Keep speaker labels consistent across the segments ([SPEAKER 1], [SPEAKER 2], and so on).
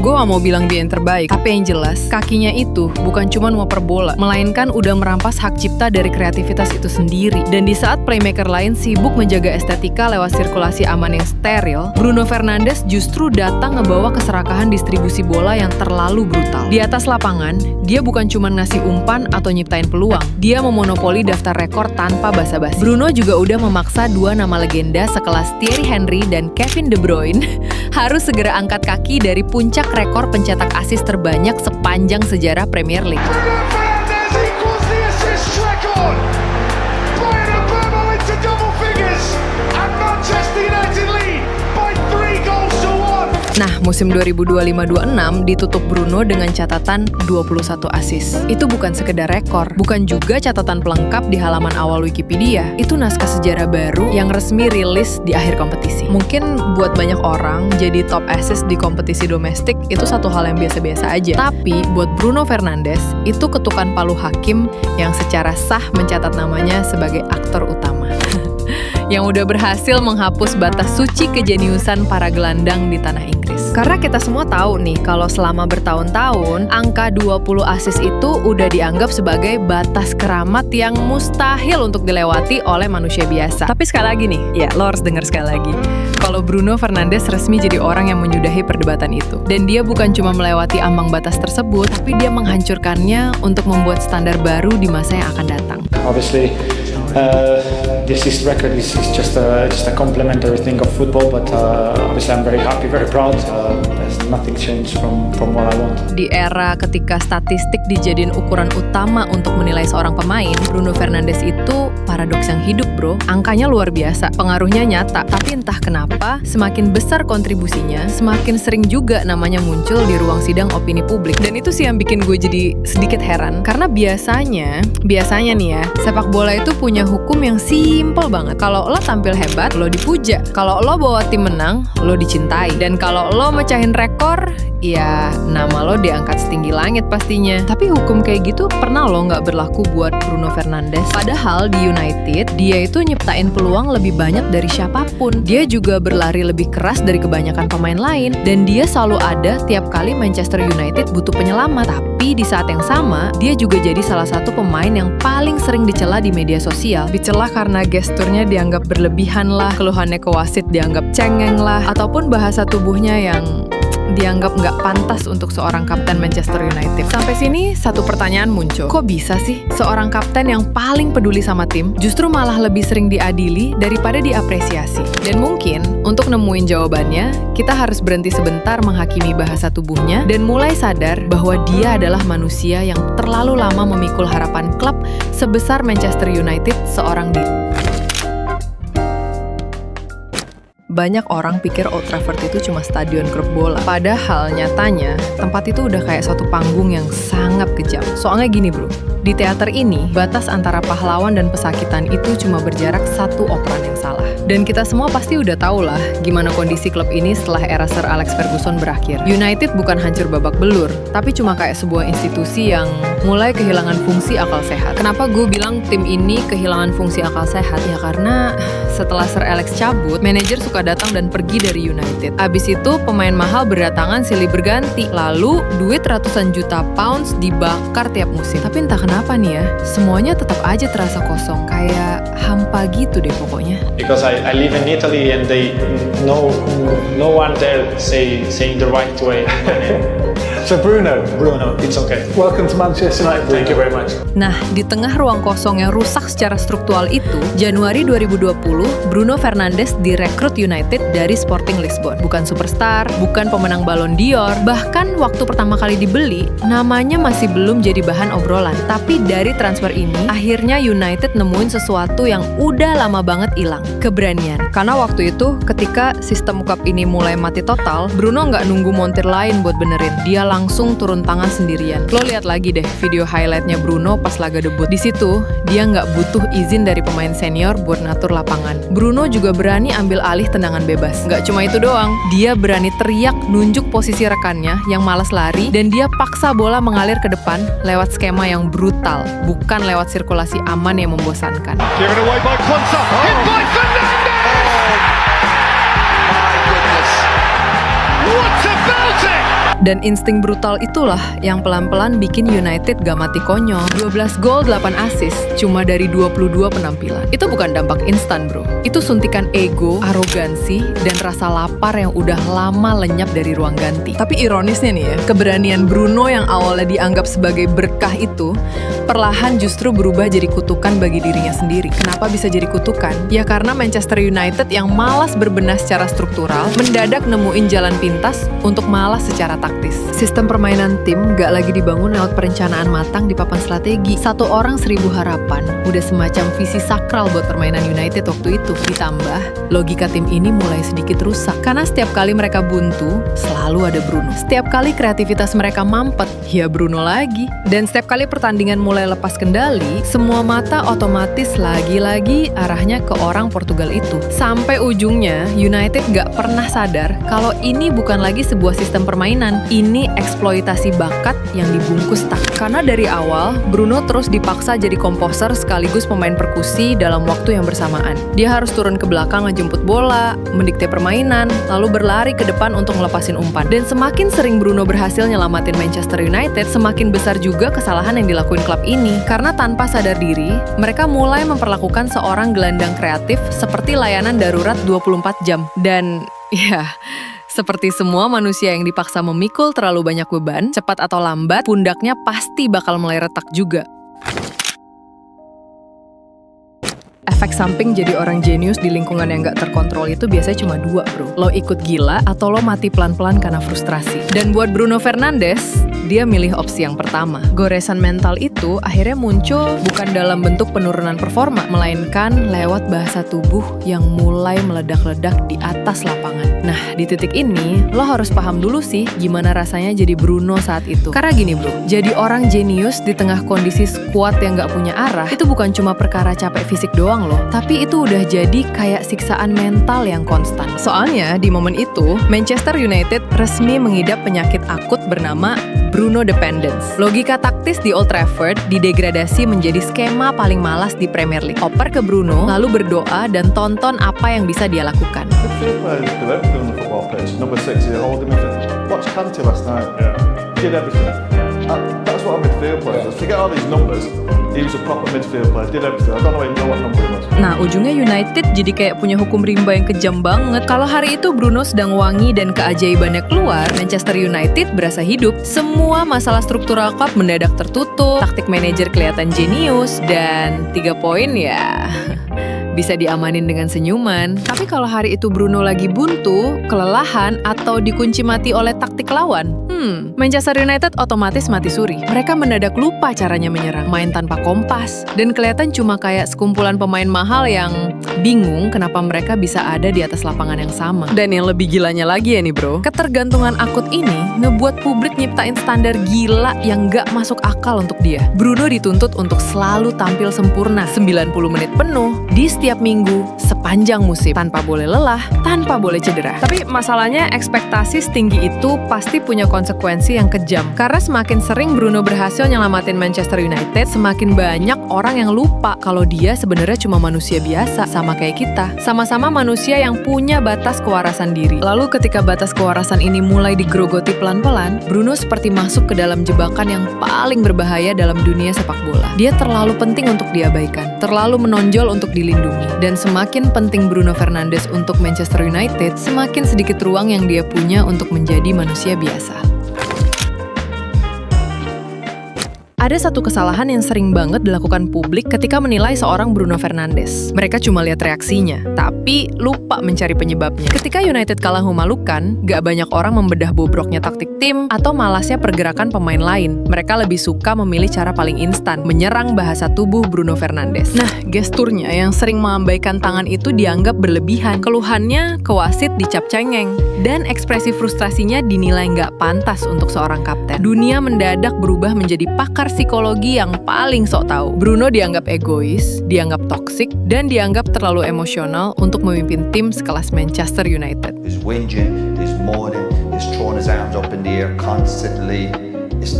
[SPEAKER 1] Gue gak mau bilang dia yang terbaik, tapi yang jelas, kakinya itu bukan cuma ngoper bola, melainkan udah merampas hak cipta dari kreativitas itu sendiri. Dan di saat playmaker lain sibuk menjaga estetika lewat sirkulasi aman yang steril, Bruno Fernandes justru datang ngebawa keserakahan distribusi bola yang terlalu brutal. Di atas lapangan, dia bukan cuma ngasih umpan atau nyiptain peluang, dia memonopoli daftar rekor tanpa basa-basi. Bruno juga udah memaksa dua nama legenda sekelas Thierry Henry dan Kevin De Bruyne harus segera angkat kaki dari puncak rekor pencetak assist terbanyak sepanjang sejarah Premier League. Nah, musim 2025-26 ditutup Bruno dengan catatan 21 assist. Itu bukan sekedar rekor, bukan juga catatan pelengkap di halaman awal Wikipedia. Itu naskah sejarah baru yang resmi rilis di akhir kompetisi. Mungkin buat banyak orang, jadi top assist di kompetisi domestik itu satu hal yang biasa-biasa aja. Tapi buat Bruno Fernandes, itu ketukan palu hakim yang secara sah mencatat namanya sebagai aktor utama. Yang udah berhasil menghapus batas suci kejeniusan para gelandang di tanah Inggris. Karena kita semua tahu nih, kalau selama bertahun-tahun, angka 20 assist itu udah dianggap sebagai batas keramat yang mustahil untuk dilewati oleh manusia biasa. Tapi sekali lagi nih, ya lo harus dengar sekali lagi. Kalau Bruno Fernandes resmi jadi orang yang menyudahi perdebatan itu. Dan dia bukan cuma melewati ambang batas tersebut, tapi dia menghancurkannya untuk membuat standar baru di masa yang akan datang.
[SPEAKER 2] Obviously, this record is just a complementary thing of football, but obviously I'm very happy, very proud. There's nothing changed from what I want.
[SPEAKER 1] Di era ketika statistik dijadiin ukuran utama untuk menilai seorang pemain, Bruno Fernandes itu paradoks yang hidup, bro. Angkanya luar biasa, pengaruhnya nyata, tapi entah kenapa semakin besar kontribusinya, semakin sering juga namanya muncul di ruang sidang opini publik. Dan itu sih yang bikin gue jadi sedikit heran, karena biasanya nih ya, sepak bola itu punya hukum yang simple banget. Kalau lo tampil hebat, lo dipuja. Kalau lo bawa tim menang, lo dicintai. Dan kalau lo mecahin rekor, ya nama lo diangkat setinggi langit pastinya. Tapi hukum kayak gitu pernah lo nggak berlaku buat Bruno Fernandes. Padahal di United, dia itu nyiptain peluang lebih banyak dari siapapun. Dia juga berlari lebih keras dari kebanyakan pemain lain. Dan dia selalu ada tiap kali Manchester United butuh penyelamat. Tapi di saat yang sama, dia juga jadi salah satu pemain yang paling sering dicela di media sosial. Dicela karena gesturnya dianggap berlebihan lah, keluhannya ke wasit dianggap cengeng lah, ataupun bahasa tubuhnya yang dianggap nggak pantas untuk seorang kapten Manchester United. Sampai sini satu pertanyaan muncul. Kok bisa sih seorang kapten yang paling peduli sama tim justru malah lebih sering diadili daripada diapresiasi? Dan mungkin untuk nemuin jawabannya, kita harus berhenti sebentar menghakimi bahasa tubuhnya dan mulai sadar bahwa dia adalah manusia yang terlalu lama memikul harapan klub sebesar Manchester United seorang diri. Banyak orang pikir Old Trafford itu cuma stadion klub bola. Padahal nyatanya, tempat itu udah kayak suatu panggung yang sangat kejam. Soalnya gini bro, di teater ini, batas antara pahlawan dan pesakitan itu cuma berjarak satu operan yang salah. Dan kita semua pasti udah tahu lah gimana kondisi klub ini setelah era Sir Alex Ferguson berakhir. United bukan hancur babak belur, tapi cuma kayak sebuah institusi yang mulai kehilangan fungsi akal sehat. Kenapa gue bilang tim ini kehilangan fungsi akal sehat? Ya karena setelah Sir Alex cabut, manajer suka datang dan pergi dari United. Abis itu pemain mahal berdatangan silih berganti. Lalu duit ratusan juta pounds dibakar tiap musim. Tapi entah kenapa nih ya, semuanya tetap aja terasa kosong. Kayak hampa gitu deh pokoknya.
[SPEAKER 2] Because I live in Italy and no one there saying the right way.
[SPEAKER 3] So Bruno,
[SPEAKER 2] it's okay.
[SPEAKER 3] welcome to Manchester United.
[SPEAKER 2] Thank you very much.
[SPEAKER 1] Nah, di tengah ruang kosong yang rusak secara struktural itu, Januari 2020, Bruno Fernandes direkrut United dari Sporting Lisbon. Bukan superstar, bukan pemenang Ballon d'Or, bahkan waktu pertama kali dibeli, namanya masih belum jadi bahan obrolan. Tapi dari transfer ini, akhirnya United nemuin sesuatu yang udah lama banget hilang, keberanian. Karena waktu itu, ketika sistem cup ini mulai mati total, Bruno nggak nunggu montir lain buat benerin. Dia langsung turun tangan sendirian. Lo lihat lagi deh video highlightnya Bruno pas laga debut. Di situ, dia nggak butuh izin dari pemain senior buat ngatur lapangan. Bruno juga berani ambil alih tendangan bebas. Nggak cuma itu doang, dia berani teriak nunjuk posisi rekannya yang malas lari, dan dia paksa bola mengalir ke depan lewat skema yang brutal, bukan lewat sirkulasi aman yang membosankan.
[SPEAKER 4] Given away by Quanta, hit by Fernandes! My goodness. What about it?
[SPEAKER 1] Dan insting brutal itulah yang pelan-pelan bikin United gak mati konyol. 12 gol, 8 assist, cuma dari 22 penampilan. Itu bukan dampak instan bro. Itu suntikan ego, arogansi, dan rasa lapar yang udah lama lenyap dari ruang ganti. Tapi ironisnya nih ya, keberanian Bruno yang awalnya dianggap sebagai berkah itu, perlahan justru berubah jadi kutukan bagi dirinya sendiri. Kenapa bisa jadi kutukan? Ya karena Manchester United yang malas berbenah secara struktural, mendadak nemuin jalan pintas untuk malas secara taktis. Sistem permainan tim gak lagi dibangun lewat perencanaan matang di papan strategi. 1 orang 1000 harapan, udah semacam visi sakral buat permainan United waktu itu. Ditambah, logika tim ini mulai sedikit rusak. Karena setiap kali mereka buntu, selalu ada Bruno. Setiap kali kreativitas mereka mampet, ya Bruno lagi. Dan setiap kali pertandingan mulai lepas kendali, semua mata otomatis lagi-lagi arahnya ke orang Portugal itu. Sampai ujungnya, United gak pernah sadar kalau ini bukan lagi sebuah sistem permainan. Ini eksploitasi bakat yang dibungkus tak. Karena dari awal, Bruno terus dipaksa jadi komposer sekaligus pemain perkusi dalam waktu yang bersamaan. Dia harus turun ke belakang ngejemput bola, mendikte permainan, lalu berlari ke depan untuk ngelepasin umpan. Dan semakin sering Bruno berhasil nyelamatin Manchester United, semakin besar juga kesalahan yang dilakuin klub ini. Karena tanpa sadar diri, mereka mulai memperlakukan seorang gelandang kreatif seperti layanan darurat 24 jam. Dan ya, seperti semua manusia yang dipaksa memikul terlalu banyak beban, cepat atau lambat, pundaknya pasti bakal mulai retak juga. Efek samping jadi orang jenius di lingkungan yang gak terkontrol itu biasanya cuma 2 bro. Lo ikut gila atau lo mati pelan-pelan karena frustrasi. Dan buat Bruno Fernandes, dia milih opsi yang pertama. Goresan mental itu akhirnya muncul bukan dalam bentuk penurunan performa, melainkan lewat bahasa tubuh yang mulai meledak-ledak di atas lapangan. Nah, di titik ini, lo harus paham dulu sih gimana rasanya jadi Bruno saat itu. Karena gini bro, jadi orang jenius di tengah kondisi skuad yang gak punya arah, itu bukan cuma perkara capek fisik doang loh, tapi itu udah jadi kayak siksaan mental yang konstan. Soalnya, di momen itu, Manchester United resmi mengidap penyakit akut bernama Bruno Dependence. Logika taktis di Old Trafford didegradasi menjadi skema paling malas di Premier League. Oper ke Bruno, lalu berdoa dan tonton apa yang bisa dia lakukan.
[SPEAKER 3] Midfield players do everything on the football pitch. Number 6 is a holding midfield. Watch Kante last night. Yeah. Did everything. That's what a midfield player does. Forget all these numbers. He was a proper midfield player. Did everything. I don't even know what number he was.
[SPEAKER 1] Nah, ujungnya United jadi kayak punya hukum rimba yang kejam banget. Kalau hari itu Bruno sedang wangi dan keajaibannya keluar, Manchester United berasa hidup. Semua masalah struktural klub mendadak tertutup, taktik manajer kelihatan jenius, dan 3 poin ya bisa diamanin dengan senyuman. Tapi kalau hari itu Bruno lagi buntu, kelelahan, atau dikunci mati oleh taktik lawan, Manchester United otomatis mati suri. Mereka mendadak lupa caranya menyerang, main tanpa kompas, dan kelihatan cuma kayak sekumpulan pemain mahal yang bingung kenapa mereka bisa ada di atas lapangan yang sama. Dan yang lebih gilanya lagi ya nih bro, ketergantungan akut ini ngebuat publik nyiptain standar gila yang gak masuk akal untuk dia. Bruno dituntut untuk selalu tampil sempurna 90 menit penuh di setiap minggu sepanjang musim, tanpa boleh lelah, tanpa boleh cedera. Tapi masalahnya ekspektasi setinggi itu pasti punya konsekuensi yang kejam. Karena semakin sering Bruno berhasil nyelamatin Manchester United, semakin banyak orang yang lupa kalau dia sebenarnya cuma manusia biasa, sama kayak kita. Sama-sama manusia yang punya batas kewarasan diri. Lalu ketika batas kewarasan ini mulai digerogoti pelan-pelan, Bruno seperti masuk ke dalam jebakan yang paling berbahaya dalam dunia sepak bola. Dia terlalu penting untuk diabaikan, terlalu menonjol untuk dilindungi. Dan semakin penting Bruno Fernandes untuk Manchester United, semakin sedikit ruang yang dia punya untuk menjadi manusia biasa. Ada satu kesalahan yang sering banget dilakukan publik ketika menilai seorang Bruno Fernandes. Mereka cuma lihat reaksinya, tapi lupa mencari penyebabnya. Ketika United kalah memalukan, gak banyak orang membedah bobroknya taktik tim atau malasnya pergerakan pemain lain. Mereka lebih suka memilih cara paling instan, menyerang bahasa tubuh Bruno Fernandes. Nah, gesturnya yang sering mengambaikan tangan itu dianggap berlebihan. Keluhannya ke wasit dicap cengeng. Dan ekspresi frustrasinya dinilai gak pantas untuk seorang kapten. Dunia mendadak berubah menjadi pakar psikologi yang paling sok tahu. Bruno dianggap egois, dianggap toksik, dan dianggap terlalu emosional untuk memimpin tim sekelas Manchester United.
[SPEAKER 5] He's whinging, he's moaning, he's throwing his arms up in the air constantly. It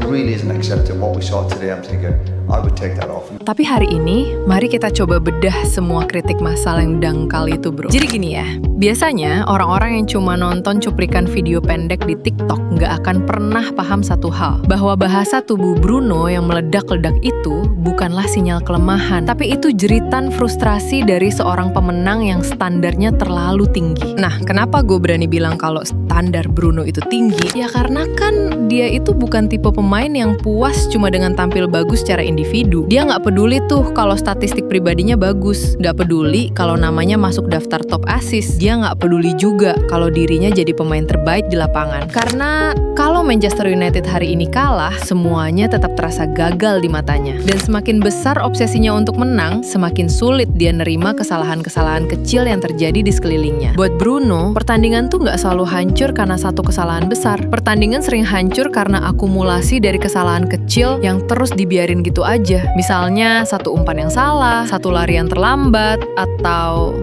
[SPEAKER 5] really isn't accepting what we saw today. I'm thinking, I would take that off.
[SPEAKER 1] Tapi hari ini, mari kita coba bedah semua kritik massal yang dangkal itu, bro. Jadi gini ya, biasanya orang-orang yang cuma nonton cuplikan video pendek di TikTok nggak akan pernah paham satu hal, bahwa bahasa tubuh Bruno yang meledak-ledak itu bukanlah sinyal kelemahan, tapi itu jeritan frustrasi dari seorang pemenang yang standarnya terlalu tinggi. Nah, kenapa gue berani bilang kalau standar Bruno itu tinggi? Ya karena kan dia itu bukan tipe pemain yang puas cuma dengan tampil bagus secara individu. Dia nggak peduli tuh kalau statistik pribadinya bagus, nggak peduli kalau namanya masuk daftar top assist, dia nggak peduli juga kalau dirinya jadi pemain terbaik di lapangan. Karena kalau Manchester United hari ini kalah, semuanya tetap terasa gagal di matanya. Dan semakin besar obsesinya untuk menang, semakin sulit dia nerima kesalahan-kesalahan kecil yang terjadi di sekelilingnya. Buat Bruno, pertandingan tuh nggak selalu hancur karena satu kesalahan besar. Pertandingan sering hancur karena akumulasi dari kesalahan kecil yang terus dibiarin gitu aja. Misalnya satu umpan yang salah, satu larian terlambat, atau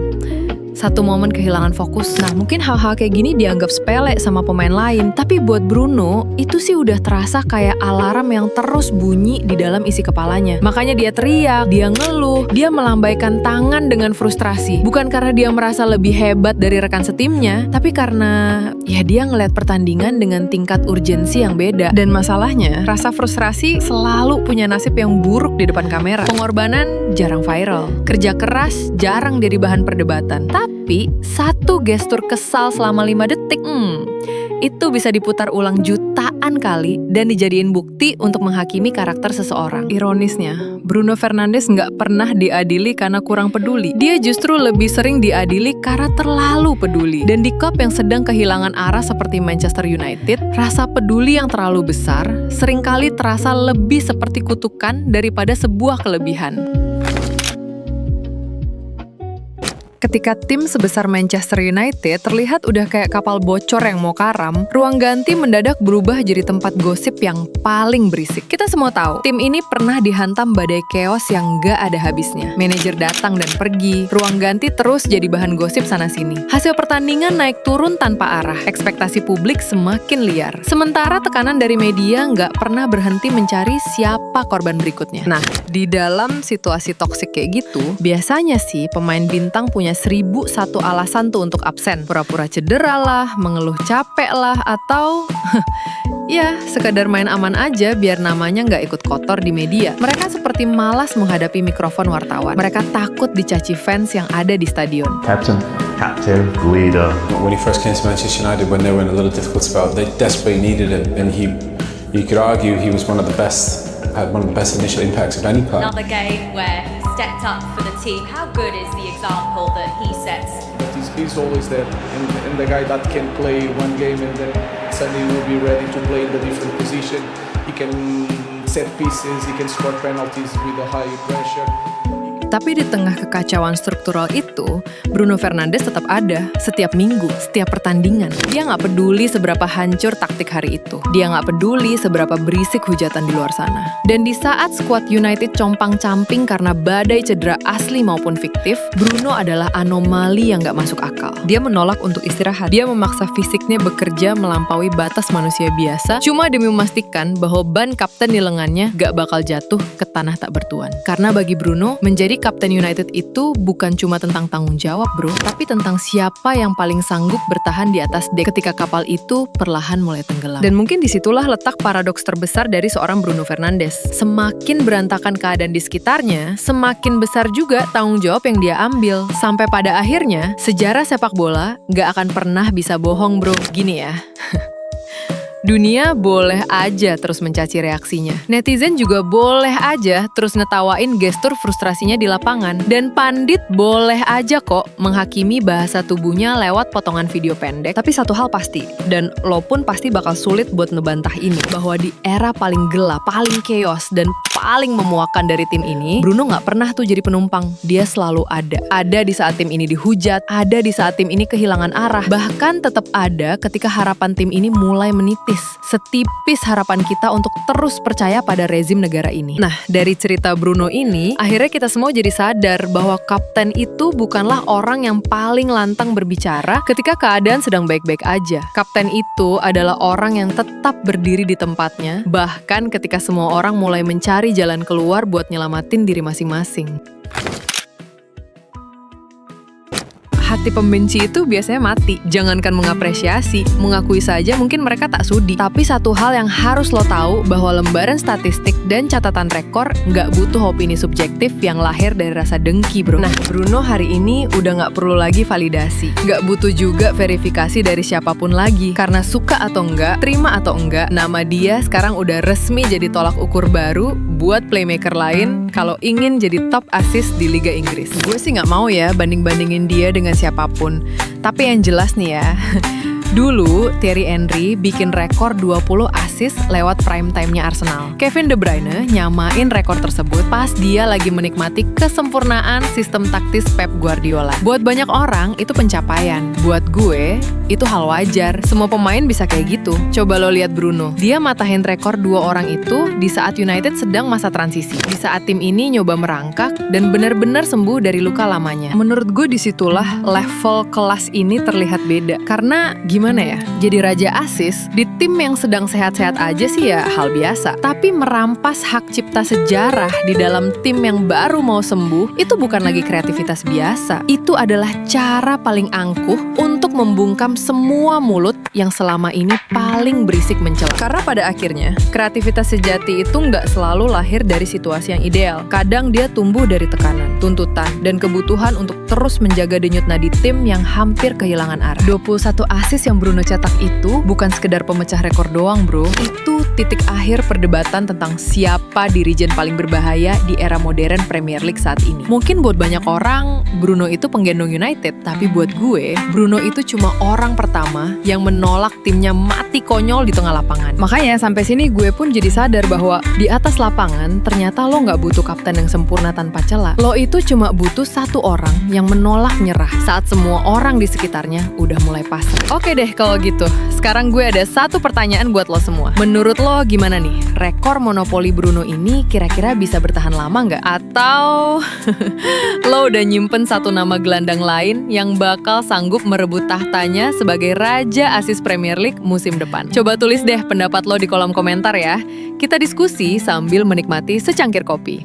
[SPEAKER 1] satu momen kehilangan fokus. Nah, mungkin hal-hal kayak gini dianggap sepele sama pemain lain, tapi buat Bruno, itu sih udah terasa kayak alarm yang terus bunyi di dalam isi kepalanya. Makanya dia teriak, dia ngeluh, dia melambaikan tangan dengan frustrasi. Bukan karena dia merasa lebih hebat dari rekan setimnya, tapi karena ya dia ngeliat pertandingan dengan tingkat urgensi yang beda. Dan masalahnya, rasa frustrasi selalu punya nasib yang buruk di depan kamera. Pengorbanan jarang viral, kerja keras jarang jadi bahan perdebatan. Tapi satu gestur kesal selama 5 detik, itu bisa diputar ulang jutaan kali dan dijadiin bukti untuk menghakimi karakter seseorang. Ironisnya, Bruno Fernandes nggak pernah diadili karena kurang peduli. Dia justru lebih sering diadili karena terlalu peduli. Dan di klub yang sedang kehilangan arah seperti Manchester United, rasa peduli yang terlalu besar seringkali terasa lebih seperti kutukan daripada sebuah kelebihan. Ketika tim sebesar Manchester United terlihat udah kayak kapal bocor yang mau karam, ruang ganti mendadak berubah jadi tempat gosip yang paling berisik. Kita semua tahu, tim ini pernah dihantam badai chaos yang gak ada habisnya. Manajer datang dan pergi, ruang ganti terus jadi bahan gosip sana-sini. Hasil pertandingan naik turun tanpa arah, ekspektasi publik semakin liar. Sementara tekanan dari media gak pernah berhenti mencari siapa korban berikutnya. Nah, di dalam situasi toksik kayak gitu, biasanya sih pemain bintang punya 1001 alasan tuh untuk absen. Pura-pura cedera lah, mengeluh capek lah, atau ya sekadar main aman aja biar namanya nggak ikut kotor di media. Mereka seperti malas menghadapi mikrofon wartawan. Mereka takut dicaci fans yang ada di stadion.
[SPEAKER 3] Captain, leader.
[SPEAKER 6] When he first came to Manchester United, when they were in a little difficult spell, they desperately needed him, and you could argue he was one of the best, had one of the best initial impacts of any player.
[SPEAKER 7] Another game where he stepped up for the team. How good is the example that he sets?
[SPEAKER 8] He's always there, and the guy that can play one game and then suddenly will be ready to play in the different position. He can set pieces, he can score penalties with a high pressure.
[SPEAKER 1] Tapi di tengah kekacauan struktural itu, Bruno Fernandes tetap ada setiap minggu, setiap pertandingan. Dia nggak peduli seberapa hancur taktik hari itu. Dia nggak peduli seberapa berisik hujatan di luar sana. Dan di saat skuad United compang-camping karena badai cedera asli maupun fiktif, Bruno adalah anomali yang nggak masuk akal. Dia menolak untuk istirahat. Dia memaksa fisiknya bekerja melampaui batas manusia biasa, cuma demi memastikan bahwa ban kapten di lengannya nggak bakal jatuh ke tanah tak bertuan. Karena bagi Bruno, menjadi Kapten United itu bukan cuma tentang tanggung jawab, bro, tapi tentang siapa yang paling sanggup bertahan di atas dek ketika kapal itu perlahan mulai tenggelam. Dan mungkin disitulah letak paradoks terbesar dari seorang Bruno Fernandes. Semakin berantakan keadaan di sekitarnya, semakin besar juga tanggung jawab yang dia ambil. Sampai pada akhirnya, sejarah sepak bola gak akan pernah bisa bohong, bro. Gini ya. Dunia boleh aja terus mencaci reaksinya. Netizen juga boleh aja terus ngetawain gestur frustrasinya di lapangan. Dan pandit boleh aja kok menghakimi bahasa tubuhnya lewat potongan video pendek. Tapi satu hal pasti, dan lo pun pasti bakal sulit buat ngebantah ini, bahwa di era paling gelap, paling chaos, dan paling memuakkan dari tim ini, Bruno gak pernah tuh jadi penumpang. Dia selalu ada. Ada di saat tim ini dihujat, ada di saat tim ini kehilangan arah, bahkan tetap ada ketika harapan tim ini mulai menipis. Setipis harapan kita untuk terus percaya pada rezim negara ini. Nah, dari cerita Bruno ini, akhirnya kita semua jadi sadar bahwa kapten itu bukanlah orang yang paling lantang berbicara ketika keadaan sedang baik-baik aja. Kapten itu adalah orang yang tetap berdiri di tempatnya, bahkan ketika semua orang mulai mencari cari jalan keluar buat nyelamatin diri masing-masing. Hati pembenci itu biasanya mati. Jangankan mengapresiasi, mengakui saja mungkin mereka tak sudi. Tapi satu hal yang harus lo tahu, bahwa lembaran statistik dan catatan rekor nggak butuh opini subjektif yang lahir dari rasa dengki, bro. Nah, Bruno hari ini udah nggak perlu lagi validasi. Nggak butuh juga verifikasi dari siapapun lagi. Karena suka atau enggak, terima atau enggak, nama dia sekarang udah resmi jadi tolak ukur baru buat playmaker lain kalau ingin jadi top assist di Liga Inggris. Gue sih nggak mau ya banding-bandingin dia dengan siapapun. Tapi yang jelas nih ya, dulu Thierry Henry bikin rekor 20 assist lewat prime time-nya Arsenal. Kevin De Bruyne nyamain rekor tersebut pas dia lagi menikmati kesempurnaan sistem taktis Pep Guardiola. Buat banyak orang itu pencapaian. Buat gue itu hal wajar. Semua pemain bisa kayak gitu. Coba lo lihat Bruno. Dia matahin rekor 2 orang itu di saat United sedang masa transisi. Di saat tim ini nyoba merangkak dan benar-benar sembuh dari luka lamanya. Menurut gue disitulah level kelas ini terlihat beda. Karena gimana ya, jadi raja assist di tim yang sedang sehat-sehat aja sih ya hal biasa. Tapi merampas hak cipta sejarah di dalam tim yang baru mau sembuh, itu bukan lagi kreativitas biasa. Itu adalah cara paling angkuh untuk membungkam semua mulut yang selama ini paling berisik mencela. Karena pada akhirnya, kreativitas sejati itu nggak selalu lahir dari situasi yang ideal. Kadang dia tumbuh dari tekanan, tuntutan, dan kebutuhan untuk terus menjaga denyut nadi tim yang hampir kehilangan arah. 21 assist yang Bruno cetak itu bukan sekedar pemecah rekor doang, bro. Itu titik akhir perdebatan tentang siapa dirijen paling berbahaya di era modern Premier League saat ini. Mungkin buat banyak orang, Bruno itu penggendong United, tapi buat gue, Bruno itu cuma orang pertama yang menolak timnya mati konyol di tengah lapangan. Makanya sampai sini gue pun jadi sadar bahwa di atas lapangan ternyata lo nggak butuh kapten yang sempurna tanpa celah. Lo itu cuma butuh satu orang yang menolak nyerah saat semua orang di sekitarnya udah mulai pasrah. Oke deh kalau gitu. Sekarang gue ada satu pertanyaan buat lo semua. Menurut lo gimana nih? Rekor monopoli Bruno ini kira-kira bisa bertahan lama nggak? Atau lo udah nyimpen satu nama gelandang lain yang bakal sanggup merebut tahtanya sebagai raja assist Premier League musim depan? Coba tulis deh pendapat lo di kolom komentar ya. Kita diskusi sambil menikmati secangkir kopi.